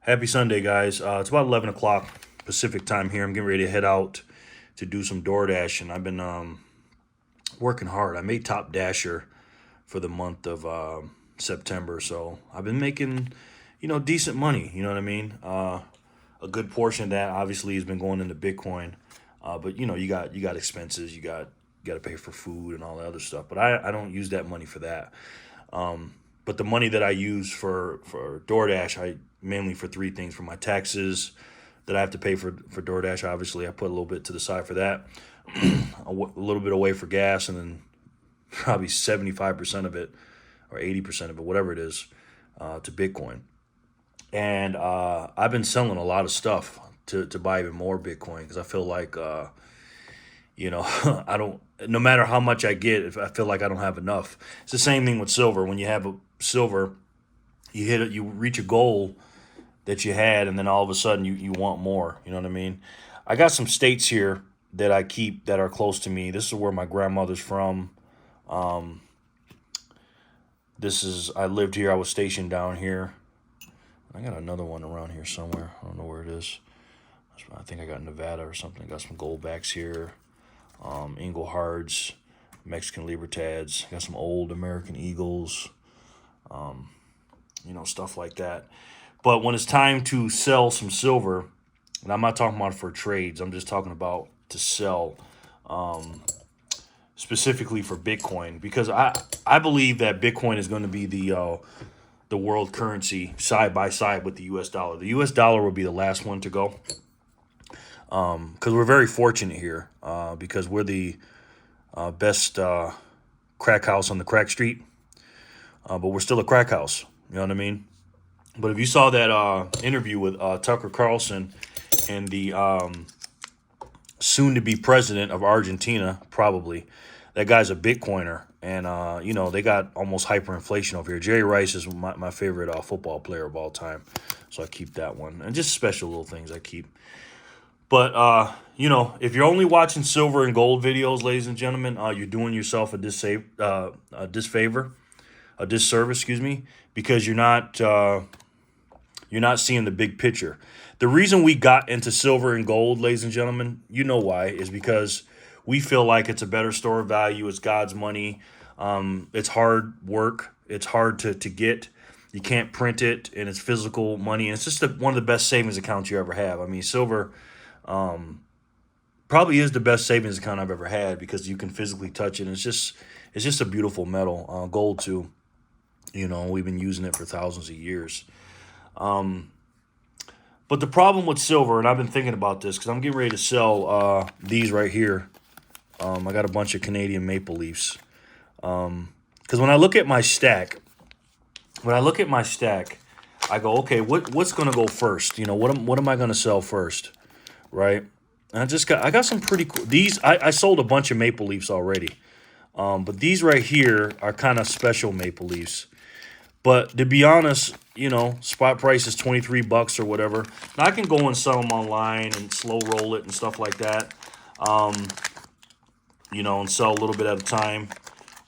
Happy Sunday, guys. It's about 11 o'clock Pacific time here. I'm getting ready to head out to do some DoorDash, and I've been working hard. I made Top Dasher for the month of September, so I've been making, decent money. You know what I mean? A good portion of that obviously has been going into Bitcoin, but you got expenses, you got to pay for food and all that other stuff. But I don't use that money for that. But the money that I use for DoorDash, I mainly for three things: for my taxes that I have to pay for DoorDash. Obviously, I put a little bit to the side for that, a little bit away for gas, and then probably 75% of it or 80% of it, whatever it is, to Bitcoin. And I've been selling a lot of stuff to buy even more Bitcoin because I feel like I don't. No matter how much I get, if I feel like I don't have enough. It's the same thing with silver. When you have a silver, you hit it, you reach a goal that you had, and then all of a sudden you want more. You know what I mean? I got some states here that I keep that are close to me. This is where my grandmother's from. I lived here. I was stationed down here. I got another one around here somewhere. I don't know where it is. I think I got Nevada or something. Got some goldbacks here. Inglehards, Mexican Libertads. Got some old American Eagles. Stuff like that. But when it's time to sell some silver, and I'm not talking about for trades, I'm just talking about to sell specifically for Bitcoin because I believe that Bitcoin is going to be the world currency side by side with the U.S. dollar. The U.S. dollar will be the last one to go because we're very fortunate here because we're the best crack house on the crack street, but we're still a crack house. You know what I mean? But if you saw that interview with Tucker Carlson and the soon-to-be president of Argentina, probably, that guy's a Bitcoiner. And, they got almost hyperinflation over here. Jerry Rice is my favorite football player of all time. So I keep that one. And just special little things I keep. But, if you're only watching silver and gold videos, ladies and gentlemen, you're doing yourself a disservice, excuse me, because you're not seeing the big picture. The reason we got into silver and gold, ladies and gentlemen, you know why, is because we feel like it's a better store of value. It's God's money. It's hard work. It's hard to get. You can't print it, and it's physical money. And it's just one of the best savings accounts you ever have. I mean, silver probably is the best savings account I've ever had because you can physically touch it. And it's just a beautiful metal. Gold too. We've been using it for thousands of years. But the problem with silver, and I've been thinking about this because I'm getting ready to sell these right here. I got a bunch of Canadian maple leafs. Because when I look at my stack, I go, okay, what's going to go first? What am I going to sell first, right? And I got some pretty cool. These I sold a bunch of maple leafs already, but these right here are kind of special maple leafs. But to be honest, spot price is $23 or whatever. Now I can go and sell them online and slow roll it and stuff like that. And sell a little bit at a time,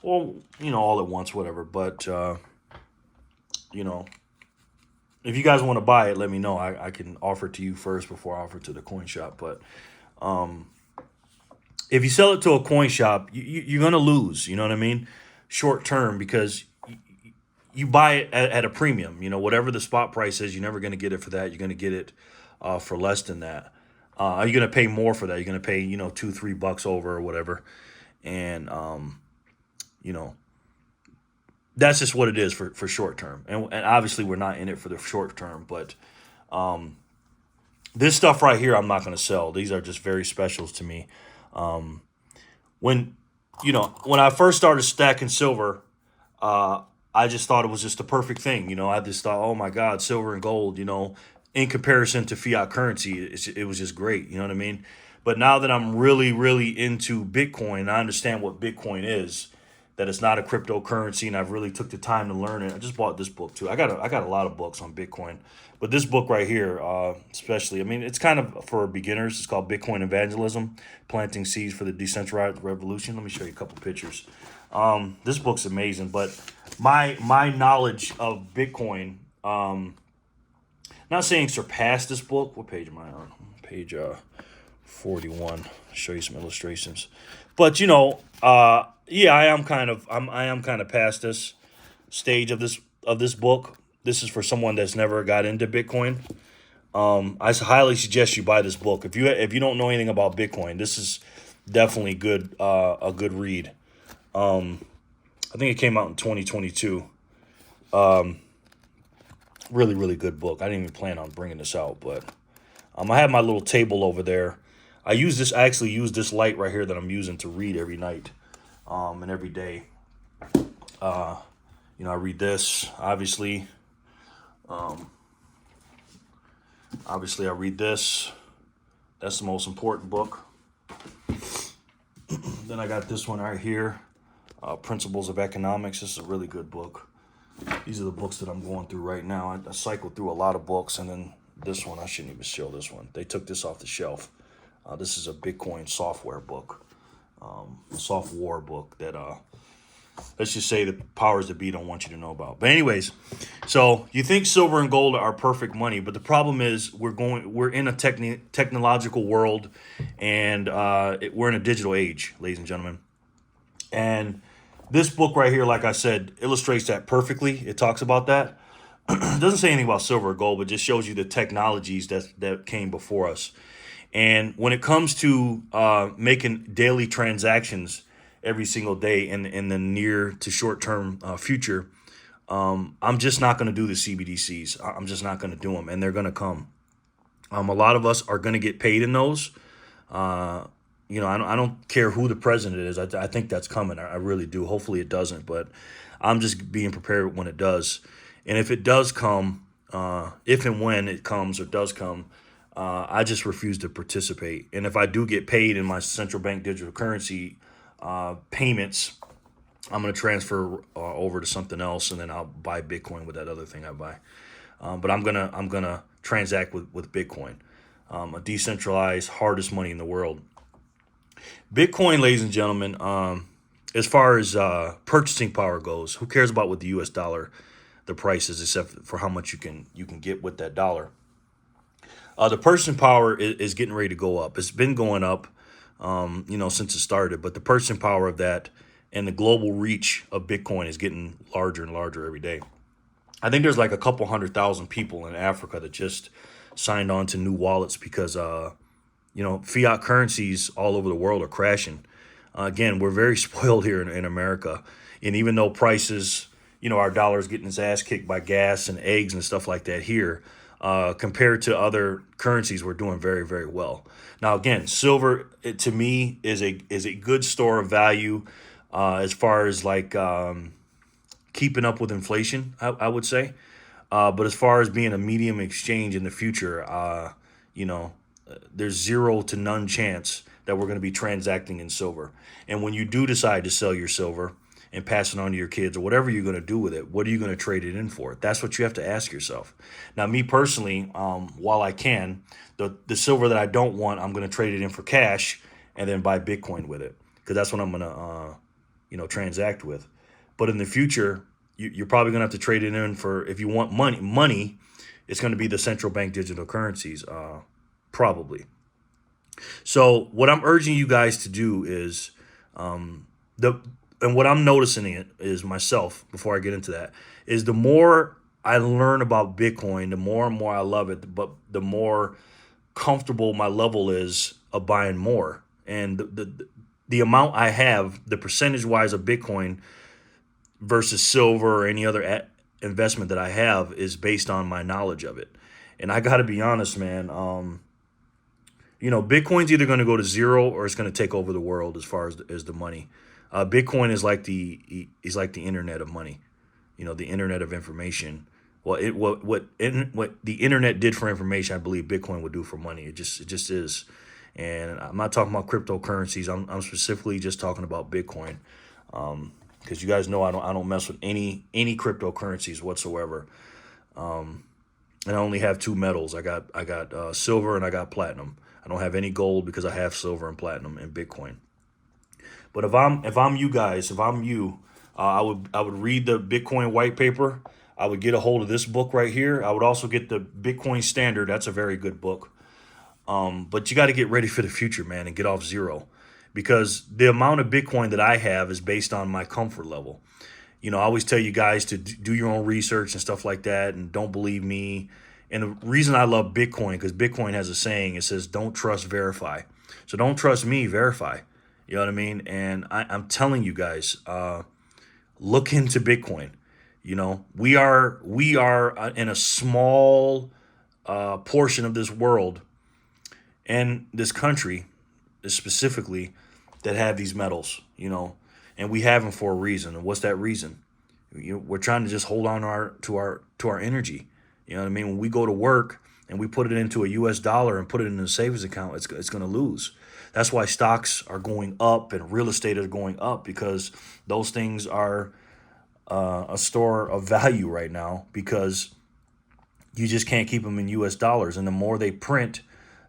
or all at once, whatever. But if you guys want to buy it, let me know. I can offer it to you first before I offer it to the coin shop. But if you sell it to a coin shop, you're gonna lose. You know what I mean? Short term because you buy it at a premium. Whatever the spot price is, you're never going to get it for that. You're going to get it for less than that. Are you going to pay more for that? You're going to pay, $2-3 over or whatever. And, that's just what it is for short term. And obviously we're not in it for the short term, but this stuff right here, I'm not going to sell. These are just very specials to me. When, when I first started stacking silver, I just thought it was just the perfect thing. I just thought, oh my God, silver and gold, in comparison to fiat currency, it was just great. You know what I mean? But now that I'm really, really into Bitcoin, I understand what Bitcoin is, that it's not a cryptocurrency, and I've really took the time to learn it. I just bought this book too. I got a lot of books on Bitcoin, but this book right here, especially, I mean, it's kind of for beginners. It's called Bitcoin Evangelism: Planting Seeds for the Decentralized Revolution. Let me show you a couple pictures. This book's amazing, but my knowledge of Bitcoin, Not saying surpass this book. What page am I on? Page 41. Show you some illustrations. But yeah, I am kind of past this stage of this book. This is for someone that's never got into Bitcoin. I highly suggest you buy this book. If you don't know anything about Bitcoin, this is definitely good, a good read. I think it came out in 2022. Really, really good book. I didn't even plan on bringing this out, but I have my little table over there. I actually use this light right here that I'm using to read every night, and every day. I read this, obviously. Obviously, I read this. That's the most important book. Then I got this one right here, Principles of Economics. This is a really good book. These are the books that I'm going through right now. I cycled through a lot of books, and then this one, I shouldn't even show this one. They took this off the shelf. This is a Bitcoin software book, a soft war book that, let's just say the powers that be don't want you to know about. But anyways, so you think silver and gold are perfect money, but the problem is we're in a technological world, and we're in a digital age, ladies and gentlemen. And this book right here, like I said, illustrates that perfectly. It talks about that. It doesn't say anything about silver or gold, but just shows you the technologies that came before us. And when it comes to making daily transactions every single day in the near to short term future, I'm just not going to do the CBDCs. I'm just not going to do them, and they're going to come. A lot of us are going to get paid in those. I don't care who the president is. I think that's coming. I really do. Hopefully it doesn't, but I'm just being prepared when it does. And if it does come, if and when it comes or does come, I just refuse to participate. And if I do get paid in my central bank digital currency payments, I'm going to transfer over to something else, and then I'll buy Bitcoin with that other thing I buy. But I'm gonna transact with Bitcoin, a decentralized, hardest money in the world. Bitcoin, ladies and gentlemen, as far as purchasing power goes, who cares about what the U.S. dollar, the price is, except for how much you can get with that dollar. The purchasing power is getting ready to go up. It's been going up, since it started. But the purchasing power of that and the global reach of Bitcoin is getting larger and larger every day. I think there's like a couple 100,000 people in Africa that just signed on to new wallets because fiat currencies all over the world are crashing. Again, we're very spoiled here in America. And even though prices, our dollar's getting its ass kicked by gas and eggs and stuff like that here, compared to other currencies, we're doing very, very well. Now, again, silver, to me, is a good store of value as far as like keeping up with inflation, I would say. But as far as being a medium exchange in the future, there's zero to none chance that we're going to be transacting in silver. And when you do decide to sell your silver and pass it on to your kids or whatever you're going to do with it, what are you going to trade it in for? That's what you have to ask yourself. Now, me personally, while I can, the silver that I don't want, I'm going to trade it in for cash and then buy Bitcoin with it, because that's what I'm going to, transact with. But in the future, you're probably going to have to trade it in for, if you want money, it's going to be the central bank digital currencies, probably. So what I'm urging you guys to do is, and what I'm noticing it is myself, before I get into that, is the more I learn about Bitcoin, the more and more I love it, but the more comfortable my level is of buying more. And the amount I have, the percentage wise of Bitcoin versus silver or any other investment that I have, is based on my knowledge of it. And I got to be honest, man. Bitcoin's either going to go to zero or it's going to take over the world as far as the money. Bitcoin is like the internet of money, the internet of information. Well, what the internet did for information, I believe Bitcoin would do for money. It just is. And I'm not talking about cryptocurrencies. I'm specifically just talking about Bitcoin, because you guys know I don't mess with any cryptocurrencies whatsoever. And I only have two metals. I got silver and I got platinum. I don't have any gold because I have silver and platinum and Bitcoin. But if I'm you guys, I would read the Bitcoin white paper. I would get a hold of this book right here. I would also get the Bitcoin Standard. That's a very good book. But you got to get ready for the future, man, and get off zero, because the amount of Bitcoin that I have is based on my comfort level. I always tell you guys to do your own research and stuff like that, and don't believe me. And the reason I love Bitcoin, because Bitcoin has a saying, it says, don't trust, verify. So don't trust me, verify. You know what I mean? And I'm telling you guys, look into Bitcoin. We are in a small portion of this world and this country specifically that have these metals, and we have them for a reason. And what's that reason? We're trying to just hold on to our energy. You know what I mean? When we go to work and we put it into a U.S. dollar and put it in a savings account, it's going to lose. That's why stocks are going up and real estate are going up, because those things are a store of value right now, because you just can't keep them in U.S. dollars. And the more they print,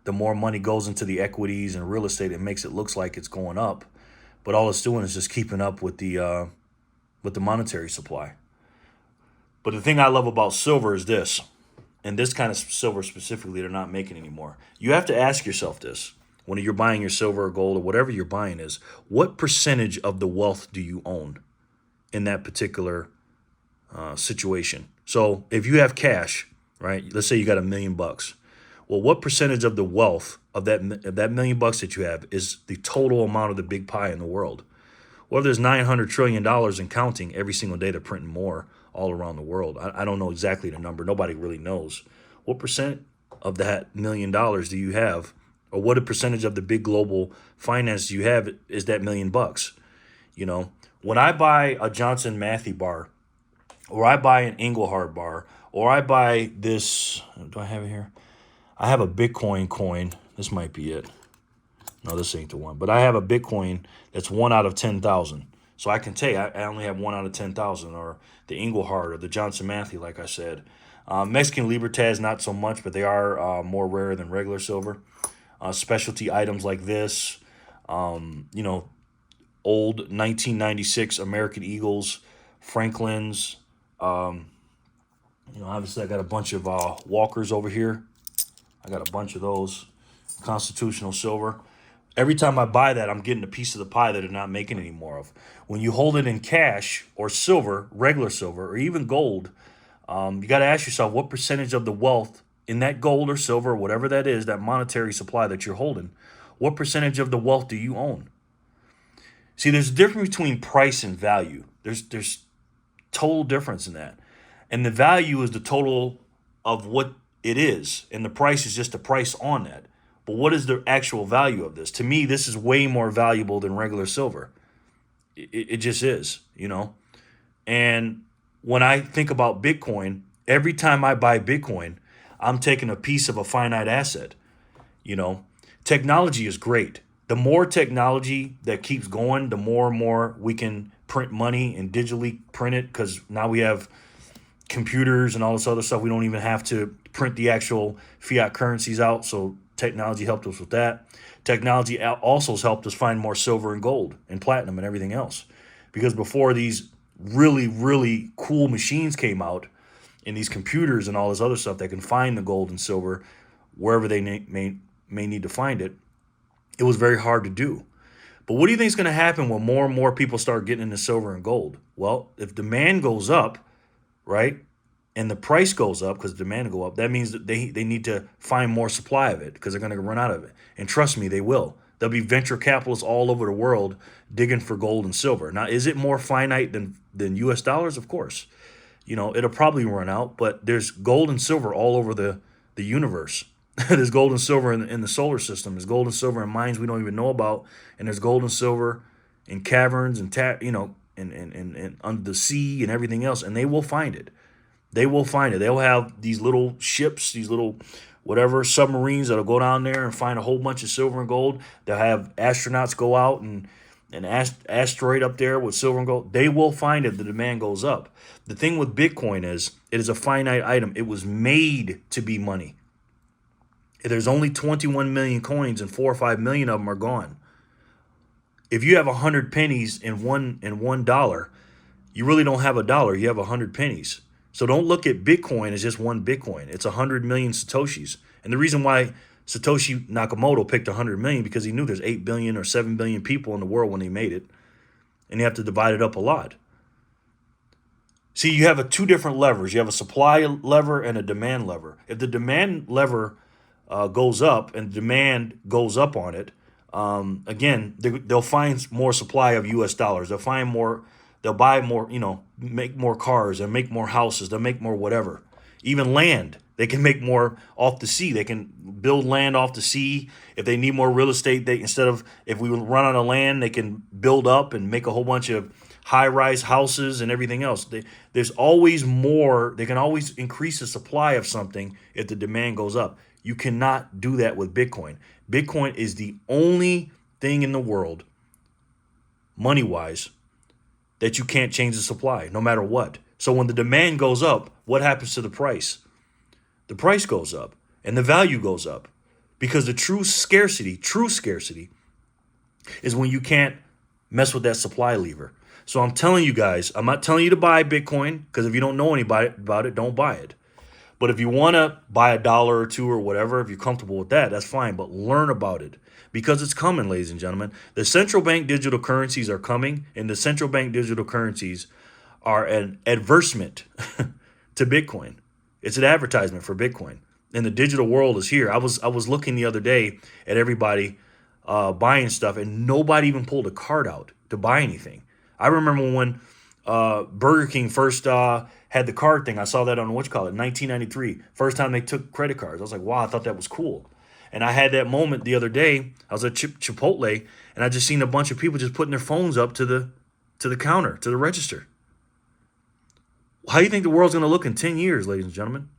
the more money goes into the equities and real estate. It makes it looks like it's going up, but all it's doing is just keeping up with the monetary supply. But the thing I love about silver is this, and this kind of silver specifically, they're not making anymore. You have to ask yourself this when you're buying your silver or gold or whatever you're buying is, what percentage of the wealth do you own in that particular situation? So if you have cash, right? Let's say you got $1,000,000. Well, what percentage of the wealth of that $1,000,000 that you have is the total amount of the big pie in the world? Well, there's $900 trillion and counting every single day. They're printing more all around the world. I don't know exactly the number. Nobody really knows. What percent of that $1,000,000 do you have? Or what a percentage of the big global finance you have is that $1,000,000? When I buy a Johnson Matthey bar, or I buy an Engelhard bar, or I buy this, do I have it here? I have a Bitcoin coin. This might be it. No, this ain't the one. But I have a Bitcoin that's 1 out of 10,000. So I can tell you, I only have 1 out of 10,000, or the Engelhard or the Johnson Matthey, like I said. Mexican Libertad, not so much, but they are more rare than regular silver. Specialty items like this, old 1996 American Eagles, Franklins. Obviously I got a bunch of Walkers over here. I got a bunch of those. Constitutional silver. Every time I buy that, I'm getting a piece of the pie that they're not making any more of. When you hold it in cash or silver, regular silver, or even gold, you got to ask yourself what percentage of the wealth in that gold or silver, or whatever that is, that monetary supply that you're holding, what percentage of the wealth do you own? See, there's a difference between price and value. There's total difference in that. And the value is the total of what it is, and the price is just the price on that. But what is the actual value of this? To me, this is way more valuable than regular silver. It just is, And when I think about Bitcoin, every time I buy Bitcoin, I'm taking a piece of a finite asset. Technology is great. The more technology that keeps going, the more and more we can print money and digitally print it, because now we have computers and all this other stuff. We don't even have to print the actual fiat currencies out. So technology helped us with that. Technology also has helped us find more silver and gold and platinum and everything else. Because before these really, really cool machines came out, and these computers and all this other stuff that can find the gold and silver wherever they may need to find it, it was very hard to do. But what do you think is going to happen when more and more people start getting into silver and gold? Well, if demand goes up, right, and the price goes up because demand will go up, that means that they need to find more supply of it, because they're going to run out of it. And trust me, they will. There'll be venture capitalists all over the world digging for gold and silver. Now, is it more finite than U.S. dollars? Of course. It'll probably run out, but there's gold and silver all over the universe. There's gold and silver in the solar system. There's gold and silver in mines we don't even know about, and there's gold and silver in caverns and and under the sea and everything else. And they will find it. They will find it. They'll have these little ships, these little whatever submarines that'll go down there and find a whole bunch of silver and gold. They'll have astronauts go out and an asteroid up there with silver and gold. They will find it. The demand goes up. The thing with Bitcoin is it is a finite item. It was made to be money. There's only 21 million coins, and 4 or 5 million of them are gone. If you have 100 pennies in $1, you really don't have a dollar. You have 100 pennies. So don't look at Bitcoin as just one Bitcoin. It's 100 million Satoshis. And the reason why Satoshi Nakamoto picked 100 million, because he knew there's 8 billion or 7 billion people in the world when he made it. And you have to divide it up a lot. See, you have two different levers. You have a supply lever and a demand lever. If the demand lever goes up and demand goes up on it, again, they'll find more supply of U.S. dollars. They'll find more. They'll buy more. Make more cars. They'll make more houses. They'll make more whatever. Even land. They can make more off the sea. They can build land off the sea. If they need more real estate, if we run out of land, they can build up and make a whole bunch of high-rise houses and everything else. There's always more. They can always increase the supply of something if the demand goes up. You cannot do that with Bitcoin. Bitcoin is the only thing in the world, money-wise, that you can't change the supply, no matter what. So when the demand goes up, what happens to the price? The price goes up and the value goes up, because the true scarcity is when you can't mess with that supply lever. So I'm telling you guys, I'm not telling you to buy Bitcoin, because if you don't know anybody about it, don't buy it. But if you want to buy $1 or $2 or whatever, if you're comfortable with that, that's fine. But learn about it, because it's coming, ladies and gentlemen. The central bank digital currencies are coming, and the central bank digital currencies are an advertisement to Bitcoin. It's an advertisement for Bitcoin. And the digital world is here. I was looking the other day at everybody buying stuff, and nobody even pulled a card out to buy anything. I remember when Burger King first had the card thing. I saw that on 1993. First time they took credit cards. I was like, wow, I thought that was cool. And I had that moment the other day. I was at Chipotle, and I just seen a bunch of people just putting their phones up to the counter, to the register. How do you think the world's going to look in 10 years, ladies and gentlemen?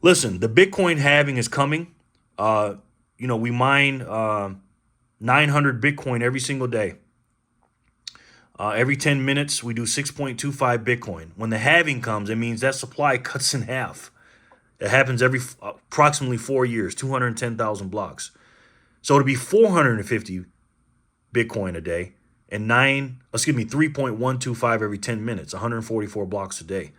Listen, the Bitcoin halving is coming. We mine 900 Bitcoin every single day. Every 10 minutes, we do 6.25 Bitcoin. When the halving comes, it means that supply cuts in half. It happens every approximately 4 years, 210,000 blocks. So it'll be 450 Bitcoin a day and 3.125 every 10 minutes, 144 blocks a day.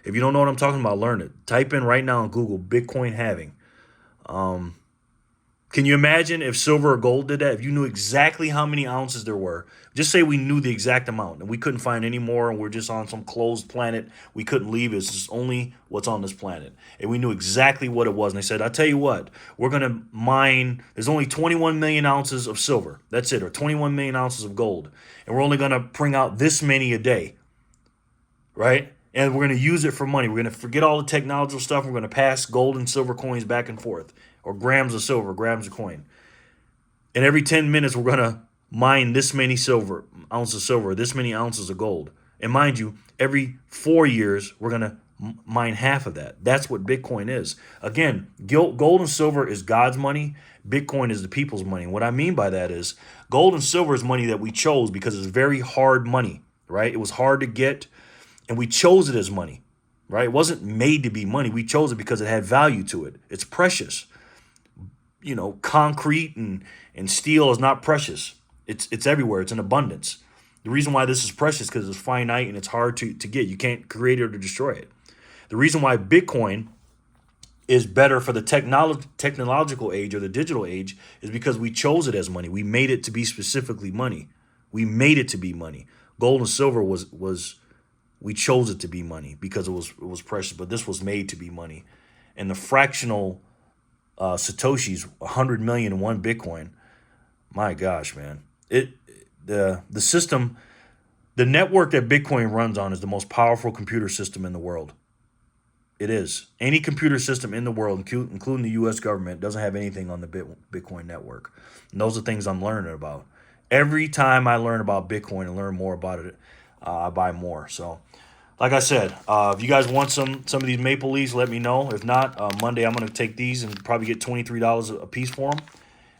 If you don't know what I'm talking about, learn it. Type in right now on Google Bitcoin halving. Can you imagine if silver or gold did that? If you knew exactly how many ounces there were, just say we knew the exact amount and we couldn't find any more, and we're just on some closed planet. We couldn't leave. It's just only what's on this planet. And we knew exactly what it was. And they said, I'll tell you what, we're going to mine, there's only 21 million ounces of silver. That's it. Or 21 million ounces of gold. And we're only going to bring out this many a day. Right? And we're going to use it for money. We're going to forget all the technological stuff. We're going to pass gold and silver coins back and forth. Or grams of silver, grams of coin. And every 10 minutes, we're going to mine this many ounces of silver, this many ounces of gold. And mind you, every 4 years, we're going to mine half of that. That's what Bitcoin is. Again, gold and silver is God's money. Bitcoin is the people's money. What I mean by that is gold and silver is money that we chose because it's very hard money, right? It was hard to get, and we chose it as money, right? It wasn't made to be money. We chose it because it had value to it. It's precious. Concrete and steel is not precious. It's everywhere. It's in abundance. The reason why this is precious is because it's finite and it's hard to get. You can't create it or destroy it. The reason why Bitcoin is better for the technological age or the digital age is because we chose it as money. We made it to be specifically money. We made it to be money. Gold and silver was we chose it to be money because it was precious, but this was made to be money. And the fractional Satoshis, 100 million in one Bitcoin. My gosh, man. The system, the network that Bitcoin runs on is the most powerful computer system in the world. It is. Any computer system in the world, including the U.S. government, doesn't have anything on the Bitcoin network. And those are things I'm learning about. Every time I learn about Bitcoin and learn more about it, I buy more. So, like I said, if you guys want some of these maple leaves, let me know. If not, Monday I'm going to take these and probably get $23 a piece for them.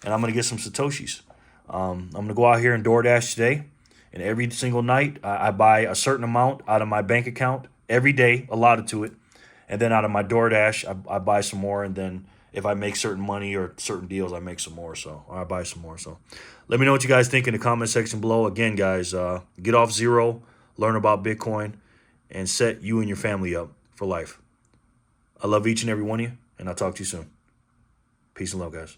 And I'm going to get some Satoshis. I'm going to go out here and DoorDash today. And every single night, I buy a certain amount out of my bank account every day, allotted to it. And then out of my DoorDash, I buy some more. And then if I make certain money or certain deals, I make some more. So I buy some more. So let me know what you guys think in the comment section below. Again, guys, get off zero, learn about Bitcoin, and set you and your family up for life. I love each and every one of you, and I'll talk to you soon. Peace and love, guys.